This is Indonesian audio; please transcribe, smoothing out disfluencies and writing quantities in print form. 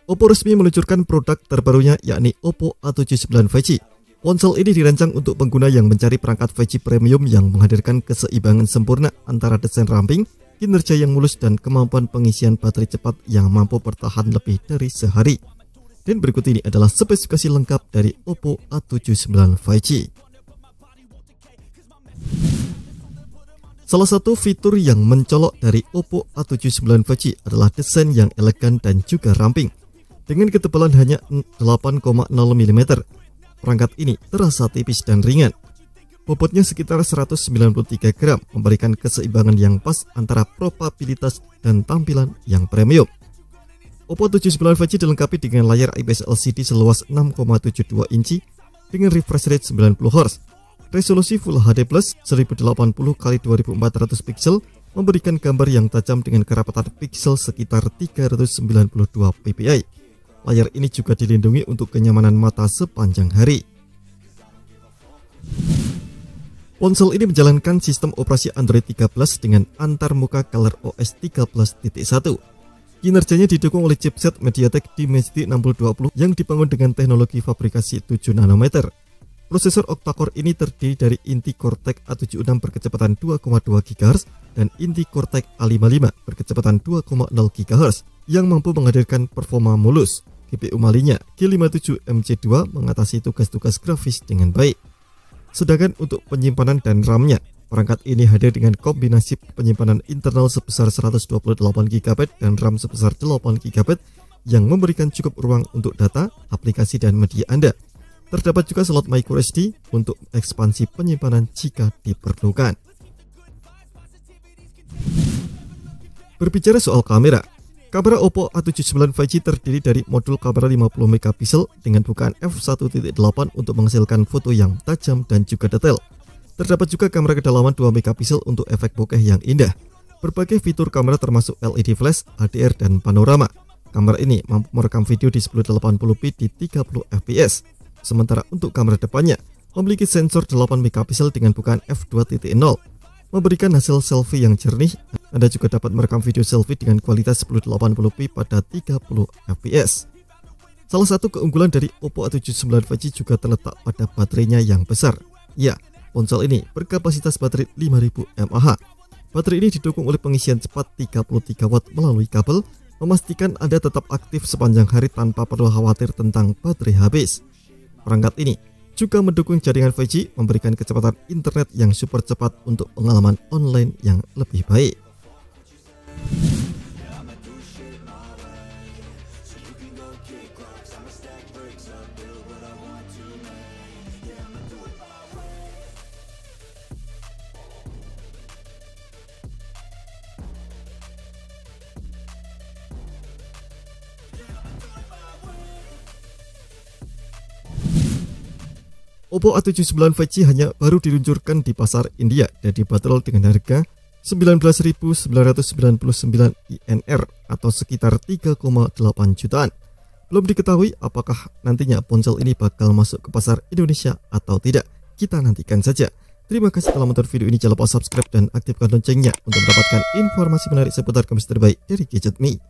Oppo resmi meluncurkan produk terbarunya yakni Oppo A79 5G. Ponsel ini dirancang untuk pengguna yang mencari perangkat 5G premium yang menghadirkan keseimbangan sempurna antara desain ramping, kinerja yang mulus, dan kemampuan pengisian baterai cepat yang mampu bertahan lebih dari sehari. Dan berikut ini adalah spesifikasi lengkap dari Oppo A79 5G. Salah satu fitur yang mencolok dari Oppo A79 5G adalah desain yang elegan dan juga ramping. Dengan ketebalan hanya 8,0 mm, perangkat ini terasa tipis dan ringan. Bobotnya sekitar 193 gram, memberikan keseimbangan yang pas antara probabilitas dan tampilan yang premium. Oppo A79 5G dilengkapi dengan layar IPS LCD seluas 6,72 inci dengan refresh rate 90 Hz. Resolusi Full HD Plus 1080x2400 pixel memberikan gambar yang tajam dengan kerapatan pixel sekitar 392 ppi. Layar ini juga dilindungi untuk kenyamanan mata sepanjang hari. Ponsel ini menjalankan sistem operasi Android 13 dengan antarmuka ColorOS 13.1. Kinerjanya didukung oleh chipset MediaTek Dimensity 6020 yang dibangun dengan teknologi fabrikasi 7 nanometer. Prosesor octa-core ini terdiri dari inti Cortex A76 berkecepatan 2,2 GHz dan inti Cortex A55 berkecepatan 2,0 GHz yang mampu menghadirkan performa mulus. GPU malinya G57MC2 mengatasi tugas-tugas grafis dengan baik. Sedangkan untuk penyimpanan dan RAM-nya, perangkat ini hadir dengan kombinasi penyimpanan internal sebesar 128 GB dan RAM sebesar 8 GB yang memberikan cukup ruang untuk data, aplikasi, dan media Anda. Terdapat juga slot microSD untuk ekspansi penyimpanan jika diperlukan. Berbicara soal kamera, kamera Oppo A79 5G terdiri dari modul kamera 50 MP dengan bukaan f1.8 untuk menghasilkan foto yang tajam dan juga detail. Terdapat juga kamera kedalaman 2 MP untuk efek bokeh yang indah. Berbagai fitur kamera termasuk LED flash, HDR, dan panorama. Kamera ini mampu merekam video di 1080p di 30 fps. Sementara untuk kamera depannya memiliki sensor 8 MP dengan bukaan f2.0, memberikan hasil selfie yang jernih. Anda juga dapat merekam video selfie dengan kualitas 1080p pada 30 fps. Salah satu keunggulan dari Oppo A79 5G juga terletak pada baterainya yang besar. Ya, ponsel ini berkapasitas baterai 5000 mAh. Baterai ini didukung oleh pengisian cepat 33 watt melalui kabel, memastikan Anda tetap aktif sepanjang hari tanpa perlu khawatir tentang baterai habis. Perangkat ini juga mendukung jaringan 5G, memberikan kecepatan internet yang super cepat untuk pengalaman online yang lebih baik. Oppo A79 5G hanya baru diluncurkan di pasar India dan dibanderol dengan harga 19.999 INR atau sekitar 3,8 jutaan. Belum diketahui apakah nantinya ponsel ini bakal masuk ke pasar Indonesia atau tidak. Kita nantikan saja. Terima kasih telah menonton video ini. Jangan lupa subscribe dan aktifkan loncengnya untuk mendapatkan informasi menarik seputar gamers terbaik dari Gadget Me.